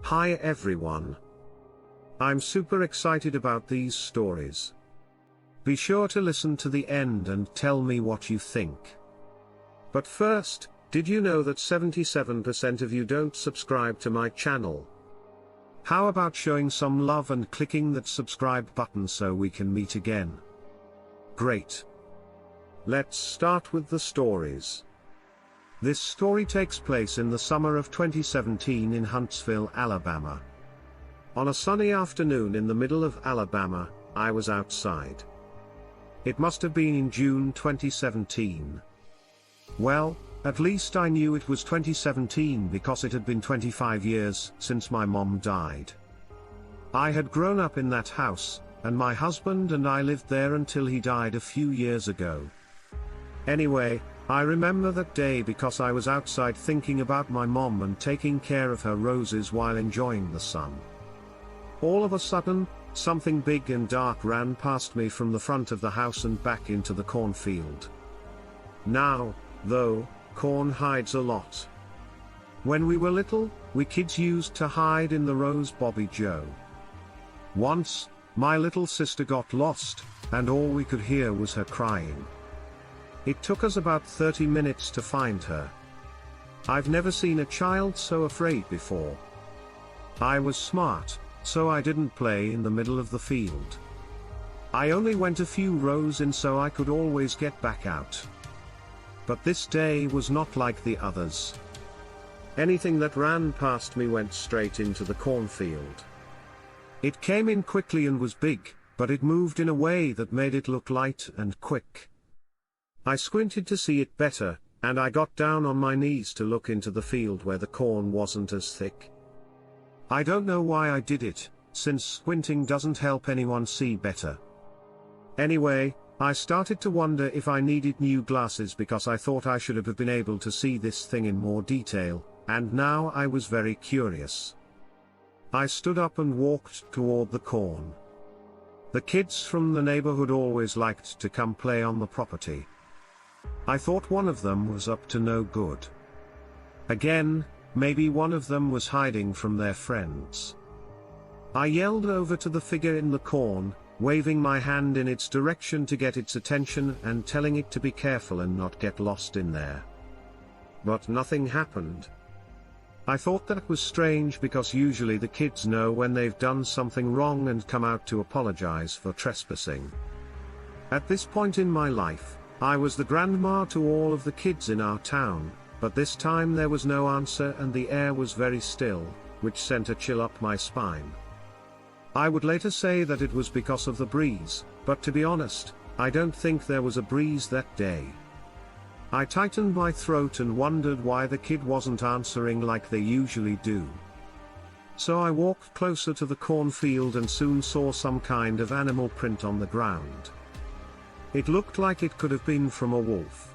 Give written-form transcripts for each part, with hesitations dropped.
Hi everyone. I'm super excited about these stories. Be sure to listen to the end and tell me what you think. But first, did you know that 77% of you don't subscribe to my channel? How about showing some love and clicking that subscribe button so we can meet again? Great. Let's start with the stories. This story takes place in the summer of 2017 in Huntsville, Alabama. On a sunny afternoon in the middle of Alabama, I was outside. It must have been in June 2017. Well, at least I knew it was 2017 because it had been 25 years since my mom died. I had grown up in that house, and my husband and I lived there until he died a few years ago. Anyway, I remember that day because I was outside thinking about my mom and taking care of her roses while enjoying the sun. All of a sudden, something big and dark ran past me from the front of the house and back into the cornfield. Now, though, corn hides a lot. When we were little, we kids used to hide in the rows Bobby Joe. Once, my little sister got lost, and all we could hear was her crying. It took us about 30 minutes to find her. I've never seen a child so afraid before. I was smart, so I didn't play in the middle of the field. I only went a few rows in so I could always get back out. But this day was not like the others. Anything that ran past me went straight into the cornfield. It came in quickly and was big, but it moved in a way that made it look light and quick. I squinted to see it better, and I got down on my knees to look into the field where the corn wasn't as thick. I don't know why I did it, since squinting doesn't help anyone see better. Anyway, I started to wonder if I needed new glasses because I thought I should have been able to see this thing in more detail, and now I was very curious. I stood up and walked toward the corn. The kids from the neighborhood always liked to come play on the property. I thought one of them was up to no good. Again, maybe one of them was hiding from their friends. I yelled over to the figure in the corn, waving my hand in its direction to get its attention and telling it to be careful and not get lost in there. But nothing happened. I thought that was strange because usually the kids know when they've done something wrong and come out to apologize for trespassing. At this point in my life, I was the grandma to all of the kids in our town, but this time there was no answer and the air was very still, which sent a chill up my spine. I would later say that it was because of the breeze, but to be honest, I don't think there was a breeze that day. I tightened my throat and wondered why the kid wasn't answering like they usually do. So I walked closer to the cornfield and soon saw some kind of animal print on the ground. It looked like it could have been from a wolf.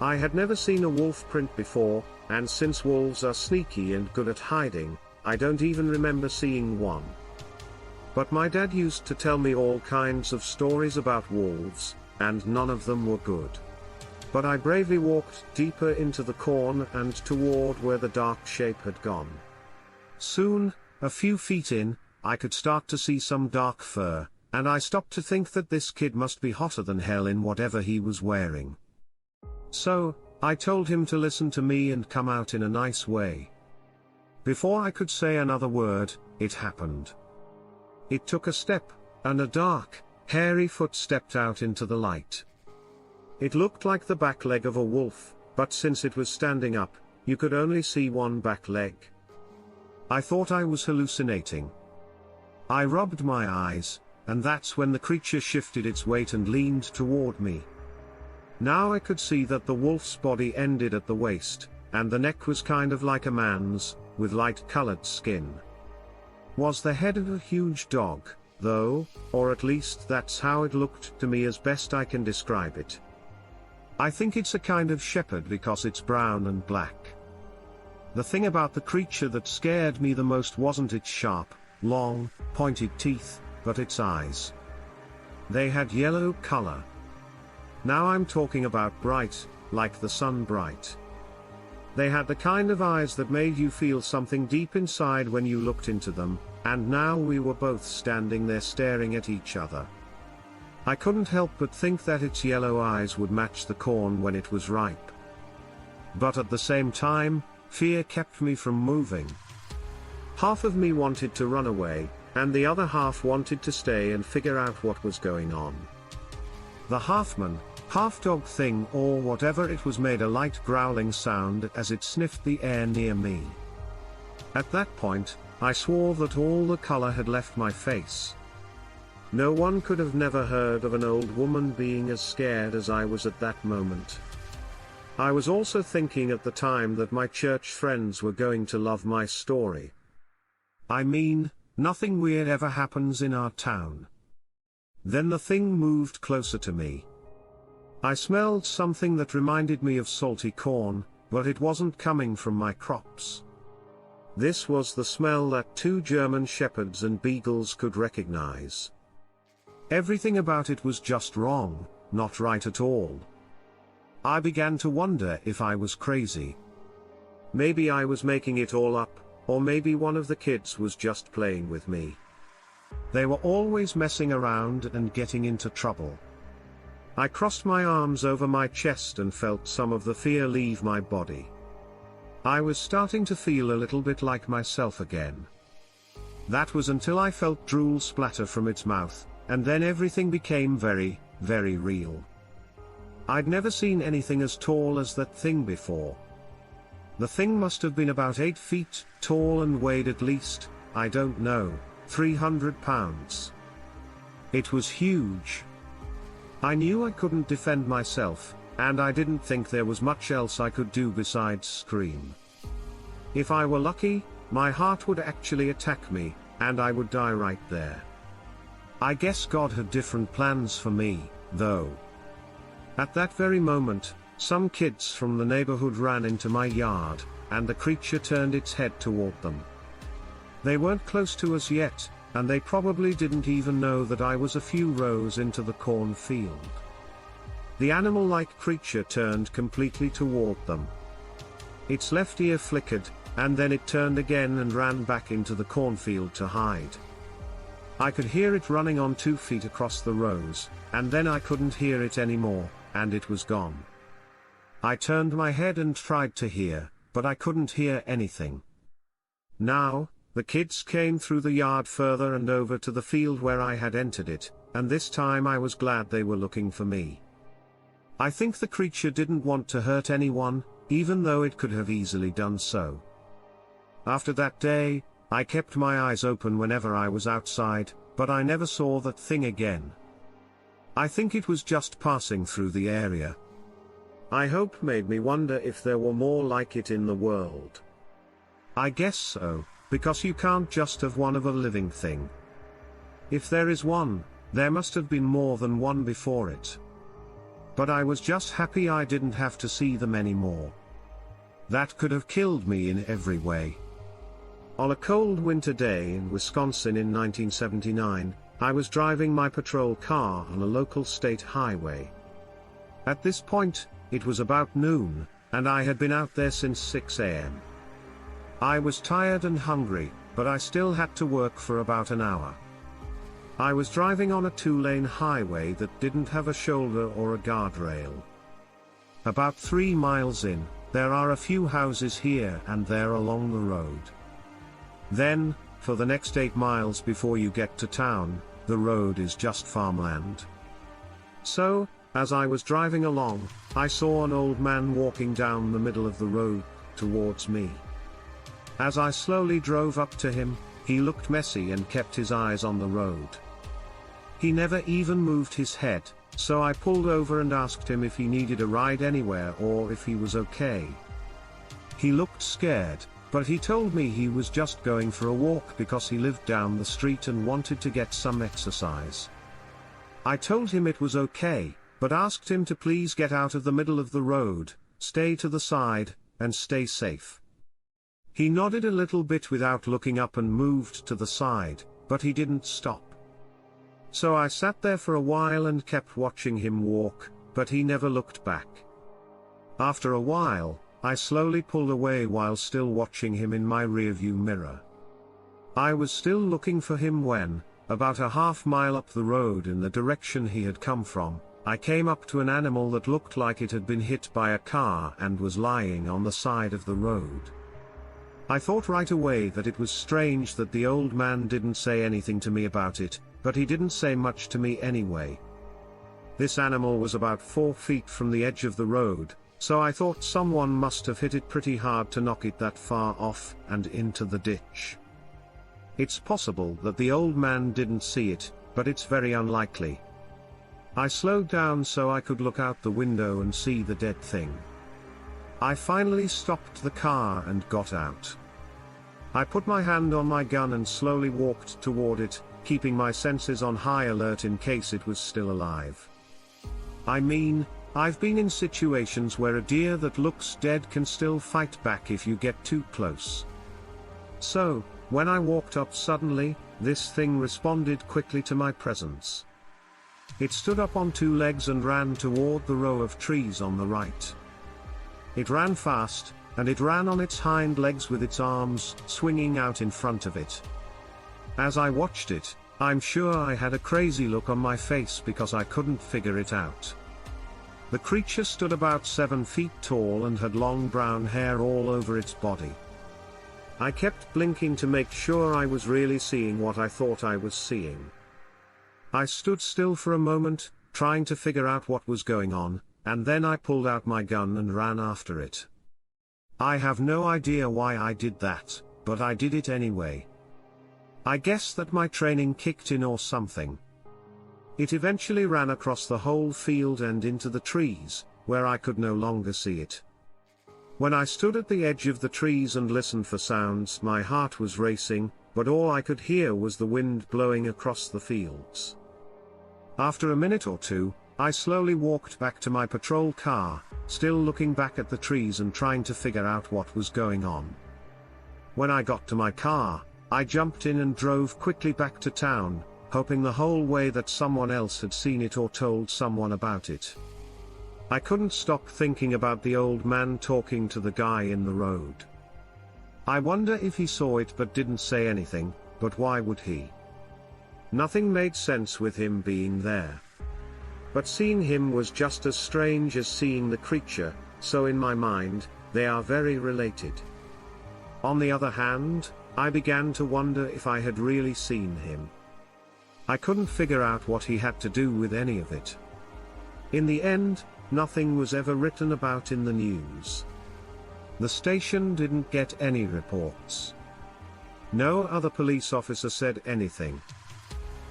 I had never seen a wolf print before, and since wolves are sneaky and good at hiding, I don't even remember seeing one. But my dad used to tell me all kinds of stories about wolves, and none of them were good. But I bravely walked deeper into the corn and toward where the dark shape had gone. Soon, a few feet in, I could start to see some dark fur, and I stopped to think that this kid must be hotter than hell in whatever he was wearing. So, I told him to listen to me and come out in a nice way. Before I could say another word, it happened. It took a step, and a dark, hairy foot stepped out into the light. It looked like the back leg of a wolf, but since it was standing up, you could only see one back leg. I thought I was hallucinating. I rubbed my eyes, and that's when the creature shifted its weight and leaned toward me. Now I could see that the wolf's body ended at the waist, and the neck was kind of like a man's, with light-colored skin. Was the head of a huge dog, though, or at least that's how it looked to me as best I can describe it. I think it's a kind of shepherd because it's brown and black. The thing about the creature that scared me the most wasn't its sharp, long, pointed teeth, but its eyes. They had yellow color. Now I'm talking about bright, like the sun bright. They had the kind of eyes that made you feel something deep inside when you looked into them, and now we were both standing there staring at each other. I couldn't help but think that its yellow eyes would match the corn when it was ripe. But at the same time, fear kept me from moving. Half of me wanted to run away, and the other half wanted to stay and figure out what was going on. The half-man, half-dog thing or whatever it was made a light growling sound as it sniffed the air near me. At that point, I swore that all the color had left my face. No one could have never heard of an old woman being as scared as I was at that moment. I was also thinking at the time that my church friends were going to love my story. I mean, nothing weird ever happens in our town. Then the thing moved closer to me. I smelled something that reminded me of salty corn, but it wasn't coming from my crops. This was the smell that 2 German shepherds and beagles could recognize. Everything about it was just wrong, not right at all. I began to wonder if I was crazy. Maybe I was making it all up, or maybe one of the kids was just playing with me. They were always messing around and getting into trouble. I crossed my arms over my chest and felt some of the fear leave my body. I was starting to feel a little bit like myself again. That was until I felt drool splatter from its mouth, and then everything became very, very real. I'd never seen anything as tall as that thing before. The thing must have been about 8 feet tall and weighed at least, I don't know, 300 pounds. It was huge. I knew I couldn't defend myself, and I didn't think there was much else I could do besides scream. If I were lucky, my heart would actually attack me, and I would die right there. I guess God had different plans for me, though. At that very moment, some kids from the neighborhood ran into my yard, and the creature turned its head toward them. They weren't close to us yet, and they probably didn't even know that I was a few rows into the cornfield. The animal-like creature turned completely toward them. Its left ear flickered, and then it turned again and ran back into the cornfield to hide. I could hear it running on 2 feet across the rows, and then I couldn't hear it anymore, and it was gone. I turned my head and tried to hear, but I couldn't hear anything. Now, the kids came through the yard further and over to the field where I had entered it, and this time I was glad they were looking for me. I think the creature didn't want to hurt anyone, even though it could have easily done so. After that day, I kept my eyes open whenever I was outside, but I never saw that thing again. I think it was just passing through the area. I hope made me wonder if there were more like it in the world. I guess so, because you can't just have one of a living thing. If there is one, there must have been more than one before it. But I was just happy I didn't have to see them anymore. That could have killed me in every way. On a cold winter day in Wisconsin in 1979, I was driving my patrol car on a local state highway. At this point, it was about noon, and I had been out there since 6 a.m. I was tired and hungry, but I still had to work for about an hour. I was driving on a 2-lane highway that didn't have a shoulder or a guardrail. About 3 miles in, there are a few houses here and there along the road. Then, for the next 8 miles before you get to town, the road is just farmland. So, as I was driving along, I saw an old man walking down the middle of the road, towards me. As I slowly drove up to him, he looked messy and kept his eyes on the road. He never even moved his head, so I pulled over and asked him if he needed a ride anywhere or if he was okay. He looked scared, but he told me he was just going for a walk because he lived down the street and wanted to get some exercise. I told him it was okay, but asked him to please get out of the middle of the road, stay to the side, and stay safe. He nodded a little bit without looking up and moved to the side, but he didn't stop. So I sat there for a while and kept watching him walk, but he never looked back. After a while, I slowly pulled away while still watching him in my rearview mirror. I was still looking for him when, about a half-mile up the road in the direction he had come from, I came up to an animal that looked like it had been hit by a car and was lying on the side of the road. I thought right away that it was strange that the old man didn't say anything to me about it, but he didn't say much to me anyway. This animal was about 4 feet from the edge of the road, so I thought someone must have hit it pretty hard to knock it that far off and into the ditch. It's possible that the old man didn't see it, but it's very unlikely. I slowed down so I could look out the window and see the dead thing. I finally stopped the car and got out. I put my hand on my gun and slowly walked toward it, keeping my senses on high alert in case it was still alive. I mean, I've been in situations where a deer that looks dead can still fight back if you get too close. So, when I walked up suddenly, this thing responded quickly to my presence. It stood up on 2 legs and ran toward the row of trees on the right. It ran fast, and it ran on its hind legs with its arms swinging out in front of it. As I watched it, I'm sure I had a crazy look on my face because I couldn't figure it out. The creature stood about 7 feet tall and had long brown hair all over its body. I kept blinking to make sure I was really seeing what I thought I was seeing. I stood still for a moment, trying to figure out what was going on, and then I pulled out my gun and ran after it. I have no idea why I did that, but I did it anyway. I guess that my training kicked in or something. It eventually ran across the whole field and into the trees, where I could no longer see it. When I stood at the edge of the trees and listened for sounds, my heart was racing, but all I could hear was the wind blowing across the fields. After a minute or two, I slowly walked back to my patrol car, still looking back at the trees and trying to figure out what was going on. When I got to my car, I jumped in and drove quickly back to town, hoping the whole way that someone else had seen it or told someone about it. I couldn't stop thinking about the old man talking to the guy in the road. I wonder if he saw it but didn't say anything, but why would he? Nothing made sense with him being there. But seeing him was just as strange as seeing the creature, so in my mind, they are very related. On the other hand, I began to wonder if I had really seen him. I couldn't figure out what he had to do with any of it. In the end, nothing was ever written about in the news. The station didn't get any reports. No other police officer said anything.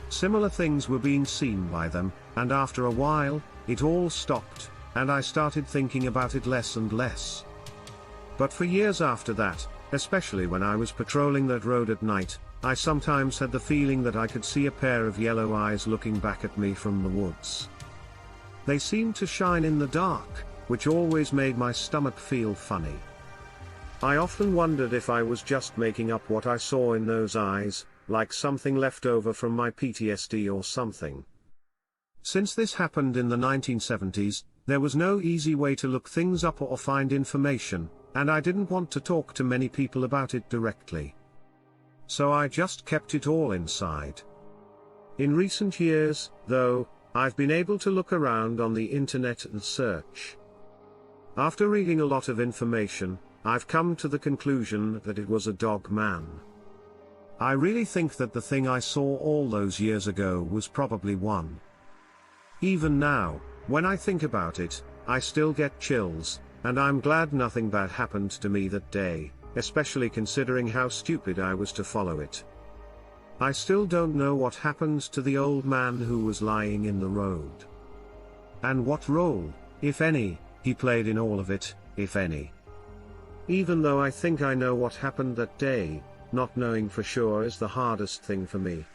Similar things were being seen by them, and after a while, it all stopped, and I started thinking about it less and less. But for years after that, especially when I was patrolling that road at night, I sometimes had the feeling that I could see a pair of yellow eyes looking back at me from the woods. They seemed to shine in the dark, which always made my stomach feel funny. I often wondered if I was just making up what I saw in those eyes, like something left over from my PTSD or something. Since this happened in the 1970s, there was no easy way to look things up or find information, and I didn't want to talk to many people about it directly. So I just kept it all inside. In recent years, though, I've been able to look around on the internet and search. After reading a lot of information, I've come to the conclusion that it was a dogman. I really think that the thing I saw all those years ago was probably one. Even now, when I think about it, I still get chills, and I'm glad nothing bad happened to me that day, especially considering how stupid I was to follow it. I still don't know what happened to the old man who was lying in the road. And what role, if any, he played in all of it, if any. Even though I think I know what happened that day, not knowing for sure is the hardest thing for me.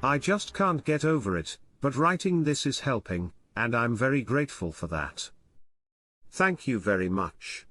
I just can't get over it, but writing this is helping, and I'm very grateful for that. Thank you very much.